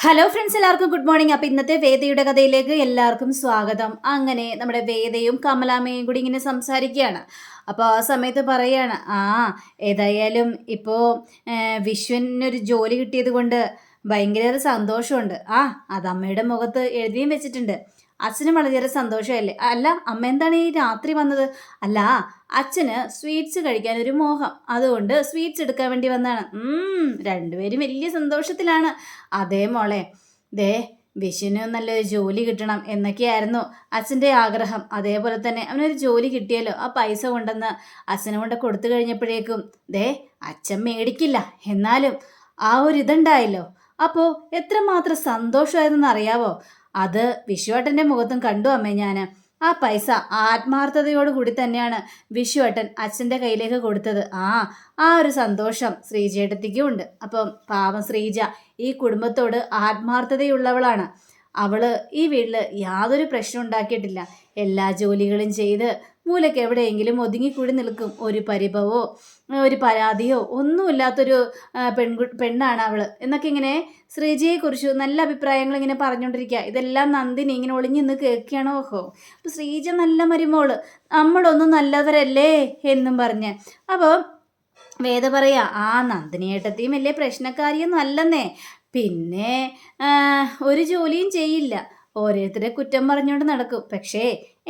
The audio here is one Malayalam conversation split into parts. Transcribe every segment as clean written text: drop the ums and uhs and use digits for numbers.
ഹലോ ഫ്രണ്ട്സ്, എല്ലാവർക്കും ഗുഡ് മോർണിംഗ്. അപ്പോൾ ഇന്നത്തെ വേദയുടെ കഥയിലേക്ക് എല്ലാവർക്കും സ്വാഗതം. അങ്ങനെ നമ്മുടെ വേദയും കമലാമ്മയും കൂടി ഇങ്ങനെ സംസാരിക്കുകയാണ്. അപ്പോൾ ആ സമയത്ത് പറയാണ്, ഏതായാലും ഇപ്പോൾ വിശ്വനൊരു ജോലി കിട്ടിയത് കൊണ്ട് ഭയങ്കര സന്തോഷമുണ്ട്. അത് അമ്മയുടെ മുഖത്ത് എഴുതിയും വെച്ചിട്ടുണ്ട്. അച്ഛനും വളരെയേറെ സന്തോഷമല്ലേ? അല്ല അമ്മ എന്താണ് ഈ രാത്രി വന്നത്? അല്ല, അച്ഛന് സ്വീറ്റ്സ് കഴിക്കാൻ ഒരു മോഹം, അതുകൊണ്ട് സ്വീറ്റ്സ് എടുക്കാൻ വേണ്ടി വന്നതാണ്. രണ്ടുപേരും വലിയ സന്തോഷത്തിലാണ്. അതേ മോളെ, ദേ വിഷുവിന് നല്ലൊരു ജോലി കിട്ടണം എന്നൊക്കെയായിരുന്നു അച്ഛൻ്റെ ആഗ്രഹം. അതേപോലെ തന്നെ അവനൊരു ജോലി കിട്ടിയല്ലോ, ആ പൈസ കൊണ്ടെന്ന് അച്ഛനെ കൊണ്ട് കൊടുത്തു കഴിഞ്ഞപ്പോഴേക്കും ദേ അച്ഛൻ മേടിക്കില്ല, എന്നാലും ആ ഒരു ഇതുണ്ടായല്ലോ. അപ്പോൾ എത്രമാത്രം സന്തോഷമായിരുന്നെന്ന് അറിയാവോ? അത് വിശ്വേട്ടൻ്റെ മുഖത്തും കണ്ടു അമ്മേ ഞാൻ. ആ പൈസ ആത്മാർത്ഥതയോടുകൂടി തന്നെയാണ് വിശ്വേട്ടൻ അച്ഛൻ്റെ കയ്യിലേക്ക് കൊടുത്തത്. ആ ഒരു സന്തോഷം ശ്രീജേട്ടത്തിക്കും ഉണ്ട്. അപ്പം പാവം ശ്രീജ ഈ കുടുംബത്തോട് ആത്മാർത്ഥതയുള്ളവളാണ്. അവള് ഈ വീട്ടിൽ യാതൊരു പ്രശ്നം ഉണ്ടാക്കിയിട്ടില്ല. എല്ലാ ജോലികളും ചെയ്ത് മൂലയ്ക്ക് എവിടെയെങ്കിലും ഒതുങ്ങിക്കൂടി നിൽക്കും. ഒരു പരിഭവോ ഒരു പരാതിയോ ഒന്നുമില്ലാത്തൊരു പെണ്ണാണ് അവൾ എന്നൊക്കെ ഇങ്ങനെ ശ്രീജയെക്കുറിച്ച് നല്ല അഭിപ്രായങ്ങൾ ഇങ്ങനെ പറഞ്ഞുകൊണ്ടിരിക്കുക. ഇതെല്ലാം നന്ദിനി ഇങ്ങനെ ഒളിഞ്ഞു നിന്ന് കേൾക്കുകയാണോ? അപ്പോൾ ശ്രീജ നല്ല മരുമോള്, നമ്മളൊന്നും നല്ലവരല്ലേ എന്നും പറഞ്ഞ്. അപ്പോൾ വേദ പറയാ, നന്ദിനി ഏട്ടത്തിയും വലിയ പ്രശ്നക്കാരിയൊന്നും അല്ലെന്നേ, പിന്നെ ഒരു ജോലിയും ചെയ്യില്ല, ഓരോരുത്തരെ കുറ്റം പറഞ്ഞുകൊണ്ട് നടക്കും. പക്ഷേ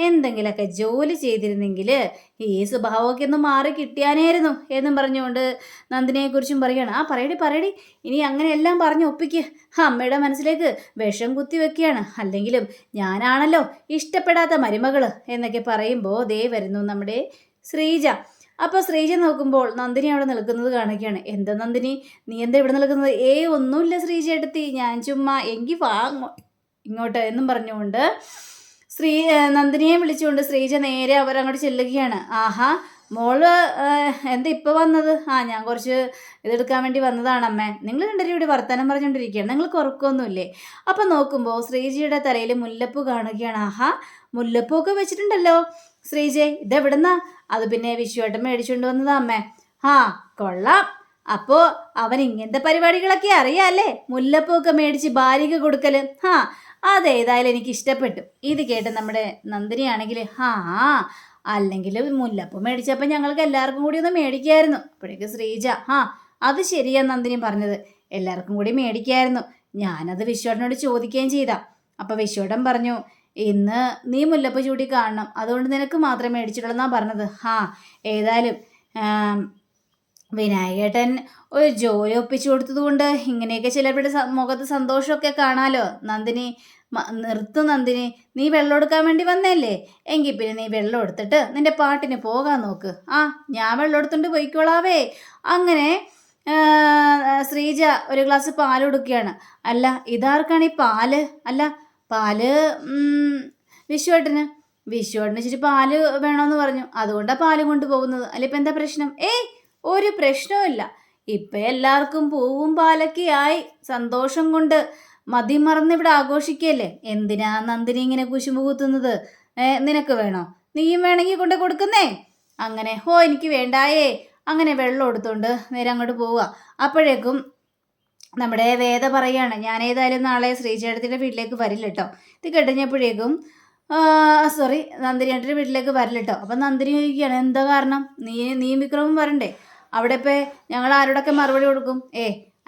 എന്തെങ്കിലുമൊക്കെ ജോലി ചെയ്തിരുന്നെങ്കിൽ ഈ സ്വഭാവമൊക്കെ ഒന്ന് മാറി കിട്ടിയാനായിരുന്നു എന്നും പറഞ്ഞുകൊണ്ട് നന്ദിനിയെക്കുറിച്ചും പറയുകയാണ്. പറയടി, ഇനി അങ്ങനെയെല്ലാം പറഞ്ഞ് ഒപ്പിക്ക്. അമ്മയുടെ മനസ്സിലേക്ക് വിഷം കുത്തി വെക്കുകയാണ്. അല്ലെങ്കിലും ഞാനാണല്ലോ ഇഷ്ടപ്പെടാത്ത മരുമകൾ എന്നൊക്കെ പറയുമ്പോൾ ദേ വരുന്നു നമ്മുടെ ശ്രീജ. അപ്പോൾ ശ്രീജ നോക്കുമ്പോൾ നന്ദിനി അവിടെ നിൽക്കുന്നത് കാണുകയാണ്. എന്താ നന്ദിനി, നീ എന്താ ഇവിടെ നിൽക്കുന്നത്? ഒന്നുമില്ല ശ്രീജ എടുത്തി, ഞാൻ ചുമ്മാ, എങ്കിൽ വാ ഇങ്ങോട്ട് എന്നും പറഞ്ഞുകൊണ്ട് നന്ദിനിയെ വിളിച്ചുകൊണ്ട് ശ്രീജ നേരെ അവരങ്ങോട്ട് ചെല്ലുകയാണ്. മോള് എന്താ ഇപ്പോൾ വന്നത്? ഞാൻ കുറച്ച് ഇതെടുക്കാൻ വേണ്ടി വന്നതാണ് അമ്മേ. നിങ്ങൾ രണ്ടുപേരും ഇവിടെ വർത്തമാനം പറഞ്ഞുകൊണ്ടിരിക്കുകയാണ്, നിങ്ങൾക്ക് ഉറക്കമൊന്നുമില്ലേ? അപ്പം നോക്കുമ്പോൾ ശ്രീജയുടെ തലയിൽ മുല്ലപ്പൂ കാണുകയാണ്. മുല്ലപ്പൂ ഒക്കെ വെച്ചിട്ടുണ്ടല്ലോ ശ്രീജെ, ഇതെവിടുന്നാ? അത് പിന്നെ വിശ്വേട്ടൻ മേടിച്ചുകൊണ്ട് വന്നതാ അമ്മേ. കൊള്ളാം, അപ്പോൾ അവൻ ഇങ്ങനത്തെ പരിപാടികളൊക്കെ അറിയാമല്ലേ? മുല്ലപ്പൂ ഒക്കെ മേടിച്ച് ഭാര്യയ്ക്ക് കൊടുക്കൽ. അതേതായാലും എനിക്ക് ഇഷ്ടപ്പെട്ടു. ഇത് കേട്ട് നമ്മുടെ നന്ദിനിയാണെങ്കിൽ അല്ലെങ്കിൽ മുല്ലപ്പൂ മേടിച്ചപ്പോൾ ഞങ്ങൾക്ക് എല്ലാവർക്കും കൂടി ഒന്ന് മേടിക്കായിരുന്നു. അപ്പോഴേക്ക് ശ്രീജ, അത് ശരിയാ നന്ദിനി പറഞ്ഞത്, എല്ലാവർക്കും കൂടി മേടിക്കായിരുന്നു. ഞാനത് വിശ്വേട്ടനോട് ചോദിക്കുകയും ചെയ്താ. അപ്പോൾ വിശ്വേട്ടൻ പറഞ്ഞു, ഇന്ന് നീ മുല്ലപ്പൂ ചൂടി കാണണം, അതുകൊണ്ട് നിനക്ക് മാത്രമേ മേടിച്ചിട്ടുള്ളൂ പറഞ്ഞത്. ഏതായാലും വിനായകേട്ടൻ ഒരു ജോലി ഒപ്പിച്ചു കൊടുത്തത് കൊണ്ട് ഇങ്ങനെയൊക്കെ ചിലരുടെ മുഖത്ത് സന്തോഷമൊക്കെ കാണാലോ. നന്ദിനി, നിർത്തും നന്ദിനി, നീ വെള്ളം എടുക്കാൻ വേണ്ടി വന്നല്ലേ? എങ്കിൽ പിന്നെ നീ വെള്ളം എടുത്തിട്ട് നിന്റെ പാട്ടിന് പോകാൻ നോക്ക്. ഞാൻ വെള്ളം എടുത്തുകൊണ്ട് പോയിക്കോളാവേ. അങ്ങനെ ശ്രീജ ഒരു ഗ്ലാസ് പാൽ കൊടുക്കുകയാണ്. അല്ല, ഇതാർക്കാണ് ഈ പാല്? അല്ല, പാല് വിശ്വേട്ടന് ഇച്ചിരി പാല് വേണമെന്ന് പറഞ്ഞു, അതുകൊണ്ടാണ് പാല് കൊണ്ടുപോകുന്നത്. അല്ല, ഇപ്പം എന്താ പ്രശ്നം? ഒരു പ്രശ്നവുമില്ല. ഇപ്പം എല്ലാവർക്കും പൂവും പാലൊക്കെ ആയി സന്തോഷം കൊണ്ട് മതിമറന്ന് ഇവിടെ ആഘോഷിക്കുകയല്ലേ. എന്തിനാ നന്ദിനി ഇങ്ങനെ കുശുമ്പ് കുത്തുന്നത്? നിനക്ക് വേണോ? നീയും വേണമെങ്കിൽ കൊണ്ട് കൊടുക്കുന്നേ. അങ്ങനെ എനിക്ക് വേണ്ടായേ. അങ്ങനെ വെള്ളം എടുത്തോണ്ട് നേരെ അങ്ങോട്ട് പോവുക. അപ്പോഴേക്കും നമ്മുടെ വേദ പറയാണ്, ഞാൻ ഏതായാലും നാളെ ശ്രീചേട്ടത്തിൻ്റെ വീട്ടിലേക്ക് വരില്ല കേട്ടോ. ഇത് കഴിഞ്ഞപ്പോഴേക്കും നന്ദിനിയേട്ടൻ്റെ വീട്ടിലേക്ക് വരില്ല കേട്ടോ. അപ്പം നന്ദിനി ചോദിക്കുകയാണ്, എന്താ കാരണം? നീ വിക്രമും വരണ്ടേ? അവിടെ ഇപ്പോൾ ഞങ്ങൾ ആരോടൊക്കെ മറുപടി കൊടുക്കും?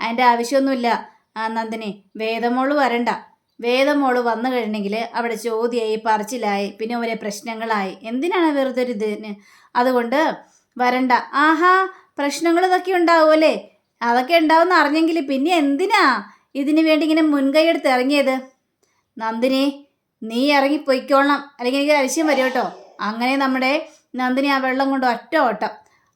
അതിൻ്റെ ആവശ്യമൊന്നുമില്ല നന്ദിനി, വേദമോള് വരണ്ട. വേദമോള് വന്നു കഴിഞ്ഞെങ്കിൽ അവിടെ ചോദ്യമായി, പറച്ചിലായി, പിന്നെ ഒരേ പ്രശ്നങ്ങളായി. എന്തിനാണ് വെറുതെ ഒരു ഇതിന്? അതുകൊണ്ട് വരണ്ട. പ്രശ്നങ്ങൾ ഇതൊക്കെ ഉണ്ടാവുമല്ലേ? അതൊക്കെ ഉണ്ടാവുമെന്ന് അറിഞ്ഞെങ്കിൽ പിന്നെ എന്തിനാ ഇതിനു വേണ്ടി ഇങ്ങനെ മുൻകൈ എടുത്ത് ഇറങ്ങിയത്? നന്ദിനി, നീ ഇറങ്ങിപ്പോയിക്കോളണം, അല്ലെങ്കിൽ എനിക്ക് അരിശം വരും കേട്ടോ. അങ്ങനെ നമ്മുടെ നന്ദിനി ആ വെള്ളം കൊണ്ട് ഒറ്റ ഓട്ടം.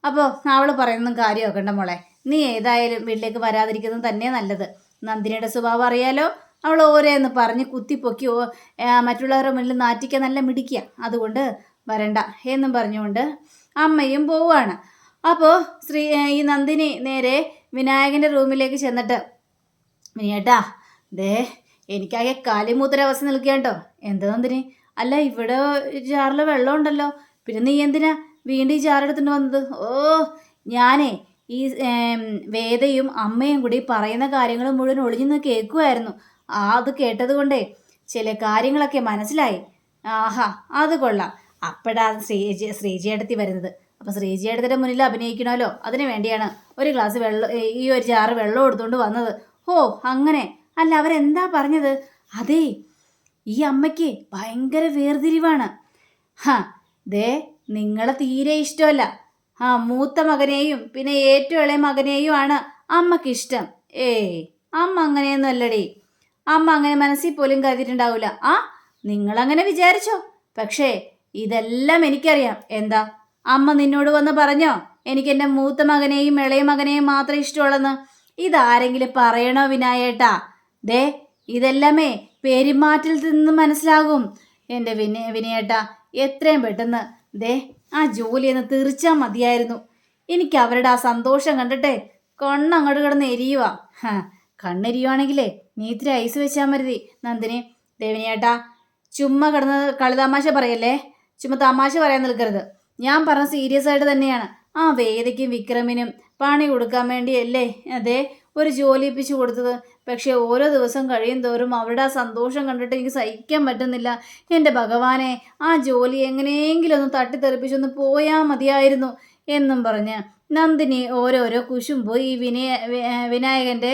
അപ്പോൾ അവൾ പറയുന്നതും കാര്യമാക്കണ്ട മോളെ, നീ ഏതായാലും വീട്ടിലേക്ക് വരാതിരിക്കുന്നത് തന്നെ നല്ലത്. നന്ദിനിയുടെ സ്വഭാവം അറിയാലോ, അവൾ ഓരോന്ന് പറഞ്ഞ് കുത്തിപ്പൊക്കിയോ മറ്റുള്ളവരുടെ മുന്നിൽ നാറ്റിക്കാൻ നല്ല മിടിക്കുക. അതുകൊണ്ട് വരണ്ട എന്നും പറഞ്ഞുകൊണ്ട് അമ്മയും പോവുകയാണ്. അപ്പോൾ ഈ നന്ദിനി നേരെ വിനായകൻ്റെ റൂമിലേക്ക് ചെന്നിട്ട്, വിനിയേട്ടാ, എനിക്കാകെ കാലിമൂത്തൊരവസ്ഥ നിൽക്കുകയാണ് കേട്ടോ. എന്താ നന്ദിനി? അല്ല, ഇവിടെ ജാറിൽ വെള്ളം ഉണ്ടല്ലോ, പിന്നെ നീ എന്തിനാ വീണ്ടും ഈ ജാറെടുത്തിട്ട് വന്നത്? ഞാനേ ഈ വേദയും അമ്മയും കൂടി പറയുന്ന കാര്യങ്ങൾ മുഴുവൻ ഒളിഞ്ഞു നിന്ന് കേൾക്കുമായിരുന്നു. അത് കേട്ടത് കൊണ്ടേ ചില കാര്യങ്ങളൊക്കെ മനസ്സിലായി. ആഹാ, അത് കൊള്ളാം. അപ്പോഴാ ശ്രീജേടത്തി വരുന്നത്. അപ്പോൾ ശ്രീജേടത്തിയുടെ മുന്നിൽ അഭിനയിക്കണമല്ലോ, അതിനു വേണ്ടിയാണ് ഒരു ഗ്ലാസ് വെള്ളം, ഈ ഒരു ജാറ് വെള്ളം എടുത്തുകൊണ്ട് വന്നത്. ഓ അങ്ങനെ. അല്ല, അവരെന്താ പറഞ്ഞത്? അതേ, ഈ അമ്മയ്ക്ക് ഭയങ്കര വേർതിരിവാണ്. ഹാ, ദേ നിങ്ങളെ തീരെ ഇഷ്ടമല്ല. മൂത്ത മകനെയും പിന്നെ ഏറ്റവും ഇളയ മകനെയും ആണ് അമ്മക്കിഷ്ടം. അമ്മ അങ്ങനെയൊന്നും അല്ലടി. അമ്മ അങ്ങനെ മനസ്സിൽ പോലും കരുതിയിട്ടുണ്ടാവില്ല. നിങ്ങളങ്ങനെ വിചാരിച്ചോ? പക്ഷേ ഇതെല്ലാം എനിക്കറിയാം. എന്താ, അമ്മ നിന്നോട് വന്ന് പറഞ്ഞോ എനിക്ക് എൻ്റെ മൂത്ത മകനെയും ഇളയ മകനെയും മാത്രം ഇഷ്ടമുള്ളെന്ന്? ഇതാരെങ്കിലും പറയണോ വിനായേട്ടാ? ദേ ഇതെല്ലാമേ പെരുമാറ്റിൽ നിന്ന് മനസ്സിലാകും. എൻ്റെ വിനയേട്ടാ, എത്രയും പെട്ടെന്ന് ദേ ആ ജോലിയെന്ന് തീർച്ചാൽ മതിയായിരുന്നു. എനിക്ക് അവരുടെ ആ സന്തോഷം കണ്ടിട്ടെ കണ്ണങ്ങോട്ട് കിടന്ന് എരിയുക. കണ്ണെരിയുവാണെങ്കിലേ നീ ഇത്തിരി ഐസ് വെച്ചാൽ മതി നന്ദിനി. ദേവിനിയേട്ടാ, ചുമ്മാ കിടന്ന് കളിതമാശ പറയല്ലേ. ചുമ്മാ തമാശ പറയാൻ നിൽക്കരുത്. ഞാൻ പറഞ്ഞ സീരിയസ് ആയിട്ട് തന്നെയാണ്. ആ വേദയ്ക്കും വിക്രമിനും പണി കൊടുക്കാൻ വേണ്ടിയല്ലേ അതെ ഒരു ജോലി ഏൽപ്പിച്ചു കൊടുത്തത്. പക്ഷേ ഓരോ ദിവസം കഴിയും തോറും അവരുടെ ആ സന്തോഷം കണ്ടിട്ട് എനിക്ക് സഹിക്കാൻ പറ്റുന്നില്ല. എൻ്റെ ഭഗവാനെ, ആ ജോലി എങ്ങനെയെങ്കിലും ഒന്ന് തട്ടിത്തെറിപ്പിച്ചൊന്ന് പോയാൽ മതിയായിരുന്നു എന്നും പറഞ്ഞ് നന്ദിനി ഓരോരോ കുശുമ്പോ ഈ വിനായകൻ്റെ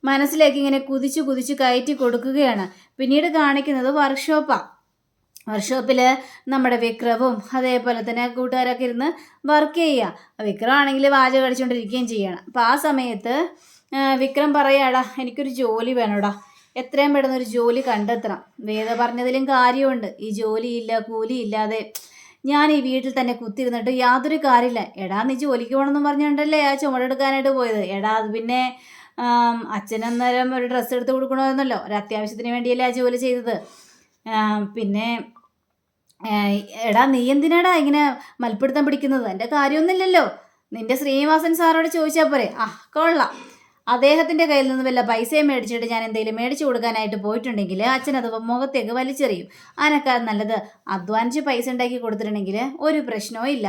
മനസ്സിലേക്ക് ഇങ്ങനെ കുതിച്ചു കുതിച്ചു കയറ്റി കൊടുക്കുകയാണ്. പിന്നീട് കാണിക്കുന്നത് വർക്ക്ഷോപ്പാണ്. വർക്ക്ഷോപ്പിൽ നമ്മുടെ വിക്രവും അതേപോലെ തന്നെ കൂട്ടുകാരൊക്കെ ഇരുന്ന് വർക്ക് ചെയ്യുക. വിക്രം ആണെങ്കിൽ വാചകം അടിച്ചുകൊണ്ടിരിക്കുകയും ചെയ്യണം. അപ്പോൾ ആ സമയത്ത് വിക്രം പറയാടാ, എനിക്കൊരു ജോലി വേണോടാ, എത്രയും പെട്ടെന്ന് ഒരു ജോലി കണ്ടെത്തണം. വേദ പറഞ്ഞതിലും കാര്യമുണ്ട്. ഈ ജോലിയില്ല കൂലിയില്ലാതെ ഞാൻ ഈ വീട്ടിൽ തന്നെ കുത്തിരുന്നിട്ട് യാതൊരു കാര്യമില്ല. എടാ നീ ജോലിക്ക് പോകണമെന്ന് പറഞ്ഞുകൊണ്ടല്ലേ ആ ചുമടെടുക്കാനായിട്ട് പോയത്. എടാ അത് പിന്നെ അച്ഛനന്നേരം ഒരു ഡ്രസ്സ് എടുത്ത് കൊടുക്കണമെന്നല്ലോ, ഒരു അത്യാവശ്യത്തിന് വേണ്ടിയല്ലേ ആ ജോലി ചെയ്തത്. പിന്നെ എടാ നീ എന്തിനാടാ ഇങ്ങനെ മൽപ്പിടുത്തം പിടിക്കുന്നത്? എൻ്റെ കാര്യമൊന്നുമില്ലല്ലോ. നിന്റെ ശ്രീനിവാസൻ സാറോട് ചോദിച്ചാൽ പോരെ. കൊള്ളാം. അദ്ദേഹത്തിൻ്റെ കയ്യിൽ നിന്ന് വല്ല പൈസയും മേടിച്ചിട്ട് ഞാൻ എന്തെങ്കിലും മേടിച്ചു കൊടുക്കാനായിട്ട് പോയിട്ടുണ്ടെങ്കിൽ അച്ഛനത് മുഖത്തേക്ക് വലിച്ചെറിയും. അതിനേക്കാൾ നല്ലത് അധ്വാനിച്ച് പൈസ ഉണ്ടാക്കി കൊടുത്തിട്ടുണ്ടെങ്കിൽ ഒരു പ്രശ്നവും ഇല്ല.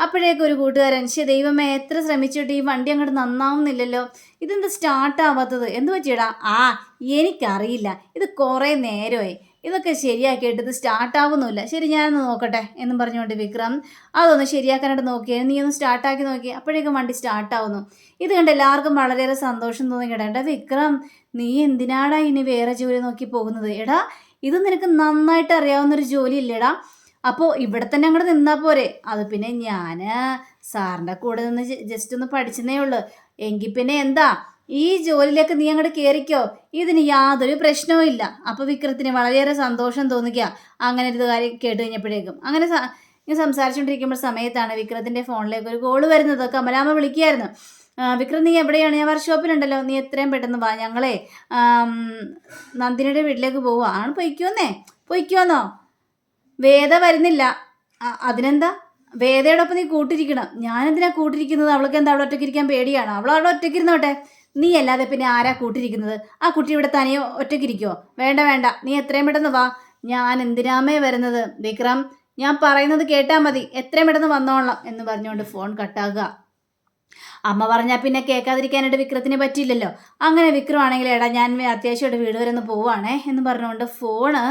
അപ്പോഴേക്കും ഒരു കൂട്ടുകാരൻ, ദൈവമേ എത്ര ശ്രമിച്ചിട്ട് ഈ വണ്ടി അങ്ങോട്ട് നന്നാവുന്നില്ലല്ലോ, ഇതെന്ത് സ്റ്റാർട്ടാവാത്തത്, എന്ത് പറ്റിയടാ? എനിക്കറിയില്ല, ഇത് കുറേ നേരമായി ഇതൊക്കെ ശരിയാക്കിയിട്ട് ഇത് സ്റ്റാർട്ടാവുന്നില്ല. ശരി, ഞാനൊന്ന് നോക്കട്ടെ എന്നും പറഞ്ഞുകൊണ്ട് വിക്രം അതൊന്ന് ശരിയാക്കാനായിട്ട് നോക്കിയാൽ നീ ഒന്ന് സ്റ്റാർട്ടാക്കി നോക്കി. അപ്പോഴേക്കും വണ്ടി സ്റ്റാർട്ടാവുന്നു. ഇത് കണ്ട് എല്ലാവർക്കും വളരെയേറെ സന്തോഷം തോന്നി. എടാ വിക്രം, നീ എന്തിനാടാ ഇനി വേറെ ജോലി നോക്കി പോകുന്നത്? എടാ ഇത് നിനക്ക് നന്നായിട്ട് അറിയാവുന്നൊരു ജോലി ഇല്ലേടാ. അപ്പോൾ ഇവിടെ തന്നെ അങ്ങോട്ട് നിന്നാൽ പോരെ? അത് പിന്നെ ഞാൻ സാറിൻ്റെ കൂടെ നിന്ന് ജസ്റ്റ് ഒന്ന് പഠിച്ചെന്നേ ഉള്ളൂ. എങ്കിൽ പിന്നെ എന്താ, ഈ ജോലിയിലേക്ക് നീ അങ്ങോട്ട് കയറിക്കോ, ഇതിന് യാതൊരു പ്രശ്നവും ഇല്ല. അപ്പോൾ വിക്രത്തിന് വളരെയേറെ സന്തോഷം തോന്നിക്കുക. അങ്ങനെ ഒരു കാര്യം കേട്ട് കഴിഞ്ഞപ്പോഴേക്കും അങ്ങനെ സംസാരിച്ചുകൊണ്ടിരിക്കുമ്പോൾ സമയത്താണ് വിക്രത്തിൻ്റെ ഫോണിലേക്ക് ഒരു കോള് വരുന്നത്. കമലാമ്മ വിളിക്കുകയായിരുന്നു. വിക്രം, നീ എവിടെയാണ്? ഞാൻ വർക്ക്ഷോപ്പിലുണ്ടല്ലോ, നീ എത്രയും പെട്ടെന്ന് വാ, ഞങ്ങളെ നന്ദിനിയുടെ വീട്ടിലേക്ക് പോവുക. പൊയ്ക്കോന്നോ? വേദ വരുന്നില്ല. അതിനെന്താ, വേദയോടൊപ്പം നീ കൂട്ടിരിക്കണം. ഞാനെന്തിനാ കൂട്ടിരിക്കുന്നത്? അവൾക്ക് എന്താ അവിടെ ഒറ്റയ്ക്കിരിക്കാൻ പേടിയാണോ? അവൾ അവിടെ ഒറ്റയ്ക്കിരുന്നോട്ടെ. നീ അല്ലാതെ പിന്നെ ആരാ കൂട്ടിരിക്കുന്നത്? ആ കുട്ടി ഇവിടെ തനിയെ ഒറ്റയ്ക്കിരിക്കുമോ? വേണ്ട, നീ എത്രയും പെട്ടെന്ന് വാ. ഞാൻ എന്തിനാമേ വരുന്നത്? വിക്രം, ഞാൻ പറയുന്നത് കേട്ടാൽ മതി, എത്രയും പെട്ടെന്ന് വന്നോളാം എന്ന് പറഞ്ഞുകൊണ്ട് ഫോൺ കട്ടാക്കുക. അമ്മ പറഞ്ഞാൽ പിന്നെ കേൾക്കാതിരിക്കാനായിട്ട് വിക്രത്തിന് പറ്റിയില്ലല്ലോ. അങ്ങനെ വിക്രമാണെങ്കിൽ എടാ ഞാൻ അത്യാവശ്യമായിട്ട് വീട് വരെ ഒന്ന് പോവുകയാണേ എന്ന് പറഞ്ഞുകൊണ്ട് ഫോണ്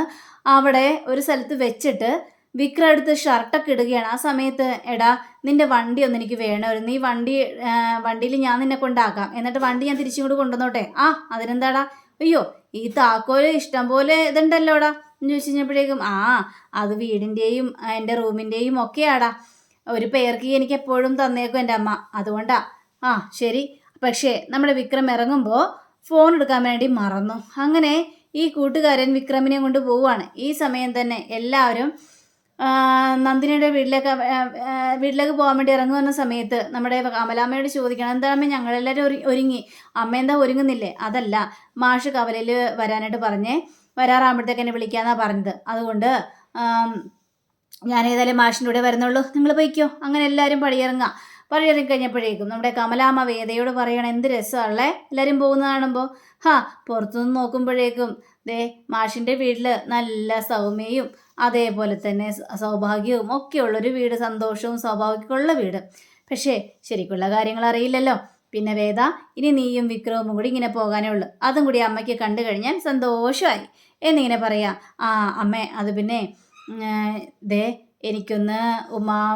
അവിടെ ഒരു സ്ഥലത്ത് വെച്ചിട്ട് വിക്രം എടുത്ത് ഷർട്ടൊക്കെ ഇടുകയാണ്. ആ സമയത്ത് എടാ നിൻ്റെ വണ്ടി ഒന്ന് എനിക്ക് വേണമായിരുന്നു. നീ വണ്ടിയിൽ ഞാൻ നിന്നെ കൊണ്ടാക്കാം, എന്നിട്ട് വണ്ടി ഞാൻ തിരിച്ചിങ്ങോട്ട് കൊണ്ടുവന്നോട്ടെ. അതിനെന്താടാ? അയ്യോ ഈ താക്കോല് ഇഷ്ടം പോലെ ഇതുണ്ടല്ലോടാ എന്ന് ചോദിച്ചു കഴിഞ്ഞപ്പോഴേക്കും അത് വീടിൻ്റെയും എൻ്റെ റൂമിൻ്റെയും ഒക്കെയാടാ. ഒരു പേർക്ക് എനിക്ക് എപ്പോഴും തന്നേക്കും എൻ്റെ അമ്മ, അതുകൊണ്ടാ. ശരി. പക്ഷേ നമ്മുടെ വിക്രം ഇറങ്ങുമ്പോൾ ഫോൺ എടുക്കാൻ വേണ്ടി മറന്നു. അങ്ങനെ ഈ കൂട്ടുകാരൻ വിക്രമിനെ കൊണ്ട് പോവുകയാണ്. ഈ സമയം തന്നെ എല്ലാവരും നന്ദിനിയുടെ വീട്ടിലേക്ക് പോകാൻ വേണ്ടി ഇറങ്ങുന്ന സമയത്ത് നമ്മുടെ കമലാമ്മയോട് ചോദിക്കണം, എന്താ അമ്മ ഞങ്ങളെല്ലാവരും ഒരുങ്ങി, അമ്മ എന്താ ഒരുങ്ങുന്നില്ലേ? അതല്ല, മാഷ് കവലയിൽ വരാനായിട്ട് പറഞ്ഞേ, വരാറാകുമ്പോഴത്തേക്ക് എന്നെ വിളിക്കാമെന്നാണ് പറഞ്ഞത്. അതുകൊണ്ട് ഞാൻ ഏതായാലും മാഷിൻ്റെ കൂടെ വരുന്നുള്ളൂ, നിങ്ങൾ പോയിക്കോ. അങ്ങനെ എല്ലാവരും പടിയിറങ്ങിക്കഴിഞ്ഞപ്പോഴേക്കും നമ്മുടെ കമലാമ്മ വേദയോട് പറയണം, എന്ത് രസമാണല്ലേ എല്ലാവരും പോകുന്ന കാണുമ്പോൾ. പുറത്തുനിന്ന് നോക്കുമ്പോഴേക്കും ദേ മാഷിൻ്റെ വീട്ടിൽ നല്ല സൗമ്യയും അതേപോലെ തന്നെ സൗഭാഗ്യവും ഒക്കെയുള്ളൊരു വീട്, സന്തോഷവും സൗഭാഗ്യമൊക്കെയുള്ള വീട്. പക്ഷേ ശരിക്കുള്ള കാര്യങ്ങൾ അറിയില്ലല്ലോ. പിന്നെ വേദ, ഇനി നീയും വിക്രവും കൂടി ഇങ്ങനെ പോകാനേ ഉള്ളൂ. അതും കൂടി അമ്മയ്ക്ക് കണ്ടു കഴിഞ്ഞാൽ സന്തോഷമായി എന്നിങ്ങനെ പറയാം. ആ അമ്മേ, അത് പിന്നെ ദേ എനിക്കൊന്ന്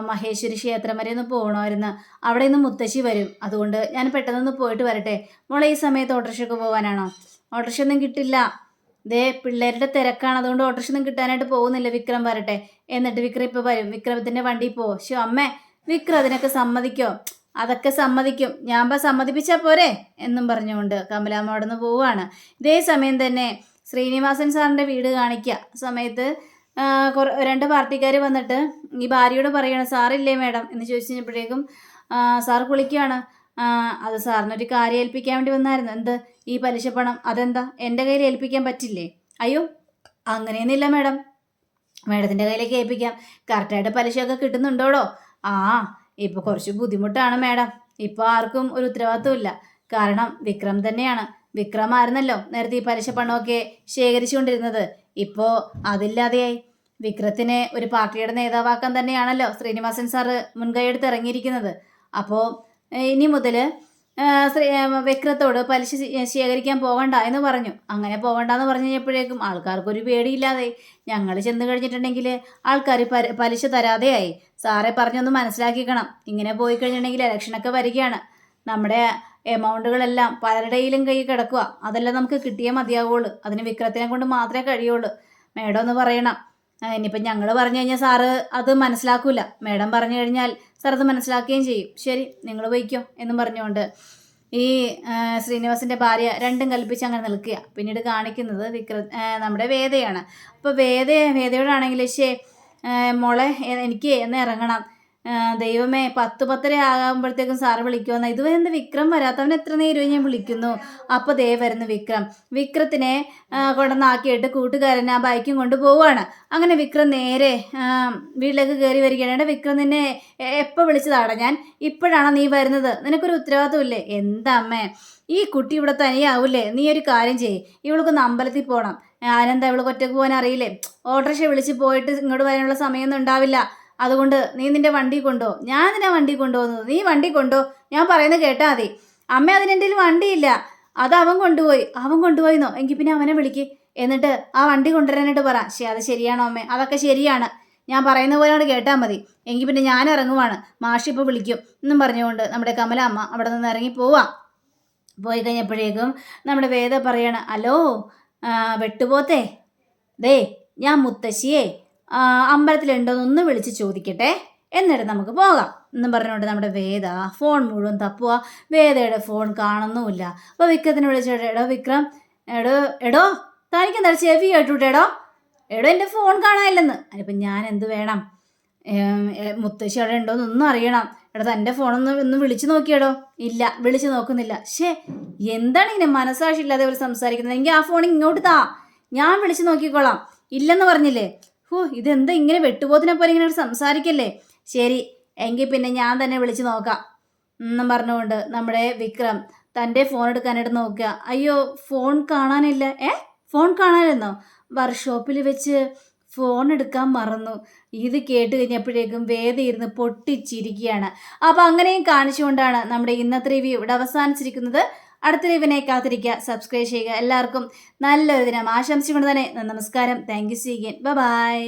മഹേശ്വരി ക്ഷേത്രം വരെ ഒന്ന് പോകണമായിരുന്നു. അവിടെ നിന്ന് മുത്തശ്ശി വരും. അതുകൊണ്ട് ഞാൻ പെട്ടെന്നൊന്ന് പോയിട്ട് വരട്ടെ. മോളെ ഈ സമയത്ത് ഓട്ടോറിക്ഷയ്ക്ക് പോകാനാണോ? ഓട്ടോറിക്ഷ ഒന്നും കിട്ടില്ല. ദേ പിള്ളേരുടെ തിരക്കാണ്, അതുകൊണ്ട് ഓട്ടോറിക്ഷ ഒന്നും കിട്ടാനായിട്ട് പോകുന്നില്ല. വിക്രം വരട്ടെ, എന്നിട്ട് വിക്രം ഇപ്പോൾ വരും. വിക്രമത്തിൻ്റെ വണ്ടിയിൽ പോ. ശോ അമ്മേ, വിക്രം അതിനൊക്കെ സമ്മതിക്കോ? അതൊക്കെ സമ്മതിക്കും. ഞാൻ സമ്മതിപ്പിച്ചാൽ പോരെ എന്നും പറഞ്ഞുകൊണ്ട് കമലാമ്മ അവിടെ നിന്ന് പോവുകയാണ്. ഇതേ സമയം തന്നെ ശ്രീനിവാസൻ സാറിൻ്റെ വീട് കാണിക്കുക സമയത്ത് രണ്ട് പാർട്ടിക്കാർ വന്നിട്ട് ഈ ഭാര്യയോട് പറയണം, സാറില്ലേ മേഡം എന്ന് ചോദിച്ചു കഴിഞ്ഞപ്പോഴേക്കും സാർ കുളിക്കുകയാണ്. അത് സാറിനൊരു കാര്യം ഏൽപ്പിക്കാൻ വേണ്ടി വന്നായിരുന്നു. എന്ത്? ഈ പലിശ പണം. അതെന്താ എൻ്റെ കയ്യിൽ ഏൽപ്പിക്കാൻ പറ്റില്ലേ? അയ്യോ അങ്ങനെയൊന്നുമില്ല മേഡം, മേഡത്തിൻ്റെ കയ്യിലേക്ക് ഏൽപ്പിക്കാം. കറക്റ്റായിട്ട് പലിശയൊക്കെ കിട്ടുന്നുണ്ടോടോ? ആ ഇപ്പോൾ കുറച്ച് ബുദ്ധിമുട്ടാണ് മേഡം. ഇപ്പോൾ ആർക്കും ഒരു ഉത്തരവാദിത്വമില്ല. കാരണം വിക്രം തന്നെയാണ്. വിക്രമായിരുന്നല്ലോ നേരത്തെ ഈ പലിശ പണമൊക്കെ ശേഖരിച്ചുകൊണ്ടിരുന്നത്. ഇപ്പോൾ അതില്ലാതെയായി. വിക്രത്തിനെ ഒരു പാർട്ടിയുടെ നേതാവാക്കാൻ തന്നെയാണല്ലോ ശ്രീനിവാസൻ സാറ് മുൻകൈയെടുത്ത് ഇറങ്ങിയിരിക്കുന്നത്. അപ്പോൾ ഇനി മുതൽ വിക്രത്തോട് പലിശ ശേഖരിക്കാൻ പോകണ്ട എന്ന് പറഞ്ഞു. അങ്ങനെ പോകണ്ടെന്ന് പറഞ്ഞു കഴിഞ്ഞപ്പോഴേക്കും ആൾക്കാർക്കൊരു പേടിയില്ലാതെ. ഞങ്ങൾ ചെന്ന് കഴിഞ്ഞിട്ടുണ്ടെങ്കിൽ ആൾക്കാർ പലിശ തരാതെയായി. സാറെ പറഞ്ഞൊന്ന് മനസ്സിലാക്കിക്കണം. ഇങ്ങനെ പോയി കഴിഞ്ഞിട്ടുണ്ടെങ്കിൽ ഇലക്ഷനൊക്കെ വരികയാണ്. നമ്മുടെ എമൗണ്ടുകളെല്ലാം പലരുടെയിലും കൈ കിടക്കുക. അതെല്ലാം നമുക്ക് കിട്ടിയേ മതിയാവുള്ളൂ. അതിന് വിക്രത്തിനെ കൊണ്ട് മാത്രമേ കഴിയുള്ളൂ. മേഡം ഒന്ന് പറയണം. ഇനിയിപ്പം ഞങ്ങൾ പറഞ്ഞു കഴിഞ്ഞാൽ സാറ് അത് മനസ്സിലാക്കൂല. മേഡം പറഞ്ഞു കഴിഞ്ഞാൽ സാർ അത് മനസ്സിലാക്കുകയും ചെയ്യും. ശരി, നിങ്ങൾ പോയിക്കോ എന്നും പറഞ്ഞുകൊണ്ട് ഈ ശ്രീനിവാസിൻ്റെ ഭാര്യ രണ്ടും കൽപ്പിച്ച് അങ്ങനെ നിൽക്കുക. പിന്നീട് കാണിക്കുന്നത് നമ്മുടെ വേദയാണ്. അപ്പോൾ വേദയോടാണെങ്കിൽ മോളെ എനിക്ക് എന്ന് ഇറങ്ങണം. ദൈവമേ, 10-10:30 ആകുമ്പോഴത്തേക്കും സാറ് വിളിക്കുമെന്ന്. ഇതുവരെ എന്താ വിക്രം വരാത്തവൻ? എത്ര നേരം ഞാൻ വിളിക്കുന്നു. അപ്പോൾ ദേ വരുന്നു വിക്രം. വിക്രത്തിനെ കൊണ്ടുവന്നാക്കിയിട്ട് കൂട്ടുകാരൻ ആ ബൈക്കും കൊണ്ട് പോവുകയാണ്. അങ്ങനെ വിക്രം നേരെ വീട്ടിലേക്ക് കയറി വരികയാണ്. വിക്രം നിന്നെ എപ്പോൾ വിളിച്ചതാടാ ഞാൻ? ഇപ്പോഴാണോ നീ വരുന്നത്? നിനക്കൊരു ഉത്തരവാദിത്വമില്ലേ? എന്താ അമ്മേ, ഈ കുട്ടി ഇവിടെ തനിയാവൂലേ? നീ ഒരു കാര്യം ചെയ്യ്, ഇവൾക്കൊന്ന് അമ്പലത്തിൽ പോകണം. ആരെന്താ ഇവൾക്ക് ഒറ്റക്ക് പോകാൻ അറിയില്ലേ? ഓട്ടോറിക്ഷ വിളിച്ച് പോയിട്ട് ഇങ്ങോട്ട് വരാനുള്ള സമയമൊന്നും ഉണ്ടാവില്ല. അതുകൊണ്ട് നീ നിന്റെ വണ്ടി കൊണ്ടോ. ഞാൻ നിന്നെ വണ്ടി കൊണ്ടുപോകുന്നത്. നീ വണ്ടി കൊണ്ടോ, ഞാൻ പറയുന്നത് കേട്ടാൽ മതി. അമ്മ അതിനെൻ്റെ വണ്ടിയില്ല, അത് അവൻ കൊണ്ടുപോയിന്നോ? എങ്കിൽ പിന്നെ അവനെ വിളിക്ക്, എന്നിട്ട് ആ വണ്ടി കൊണ്ടുവരാനായിട്ട് പറ. അത് ശരിയാണോ അമ്മേ? അതൊക്കെ ശരിയാണ്, ഞാൻ പറയുന്ന പോലെയാണ് കേട്ടാൽ മതി. എങ്കിൽ പിന്നെ ഞാൻ ഇറങ്ങുവാണ്, മാഷി ഇപ്പോൾ വിളിക്കും എന്നും പറഞ്ഞുകൊണ്ട് നമ്മുടെ കമലാമ്മ അവിടെ നിന്ന് ഇറങ്ങി പോവാം. പോയി കഴിഞ്ഞപ്പോഴേക്കും നമ്മുടെ വേദ പറയാണ്, ഹലോ വെട്ടുപോത്തേ, ദേ ഞാൻ മുത്തശ്ശിയെ അമ്പലത്തിലുണ്ടോയെന്നൊന്ന് വിളിച്ച് ചോദിക്കട്ടെ, എന്നിട്ട് നമുക്ക് പോകാം എന്നും പറഞ്ഞുകൊണ്ട് നമ്മുടെ വേദ ഫോൺ മുഴുവൻ തപ്പുക. വേദയുടെ ഫോൺ കാണുന്നുമില്ല. അപ്പോൾ വിക്രത്തിനെ വിളിച്ചോട്ടെ, എടോ വിക്രം, എടോ തനിക്ക് എന്താ ചെവി കേട്ടുവിട്ടേടോ? എൻ്റെ ഫോൺ കാണാനില്ലെന്ന്. അതിനിപ്പം ഞാൻ എന്ത് വേണം? മുത്തശ്ശി അവിടെ ഉണ്ടോയെന്നൊന്നും അറിയണം. തൻ്റെ ഫോണൊന്ന് വിളിച്ചു നോക്കിയടോ? ഇല്ല, വിളിച്ചു നോക്കുന്നില്ല. എന്താണ് ഇങ്ങനെ മനസ്സാക്ഷി ഇല്ലാതെ അവർ സംസാരിക്കുന്നത്? എങ്കിൽ ആ ഫോൺ ഇങ്ങോട്ട് താ, ഞാൻ വിളിച്ചു നോക്കിക്കോളാം. ഇല്ലെന്ന് പറഞ്ഞില്ലേ? ഇതെന്താ ഇങ്ങനെ വെട്ടുപോത്തിനെ പോലെ ഇങ്ങനെ സംസാരിക്കല്ലേ? ശരി, എങ്കിൽ പിന്നെ ഞാൻ തന്നെ വിളിച്ചു നോക്കാം എന്നും പറഞ്ഞുകൊണ്ട് നമ്മുടെ വിക്രം തൻ്റെ ഫോൺ എടുക്കാനായിട്ട് നോക്കുക. അയ്യോ, ഫോൺ കാണാനില്ല. ഫോൺ കാണാനില്ലെന്നോ? വർക്ക്ഷോപ്പിൽ വെച്ച് ഫോൺ എടുക്കാൻ മറന്നു. ഇത് കേട്ട് കഴിഞ്ഞപ്പോഴേക്കും വേദ ഇരുന്ന് പൊട്ടിച്ചിരിക്കുകയാണ്. അപ്പോൾ അങ്ങനെയും കാണിച്ചുകൊണ്ടാണ് നമ്മുടെ ഇന്നത്തെ റിവ്യൂ ഇവിടെ അവസാനിച്ചിരിക്കുന്നത്. അടുത്ത റിവ്യൂവിനെ കാത്തിരിക്കുക, സബ്സ്ക്രൈബ് ചെയ്യുക. എല്ലാവർക്കും നല്ലൊരു ദിനം ആശംസിച്ചുകൊണ്ട് തന്നെ നമസ്കാരം. Thank you. See again. By.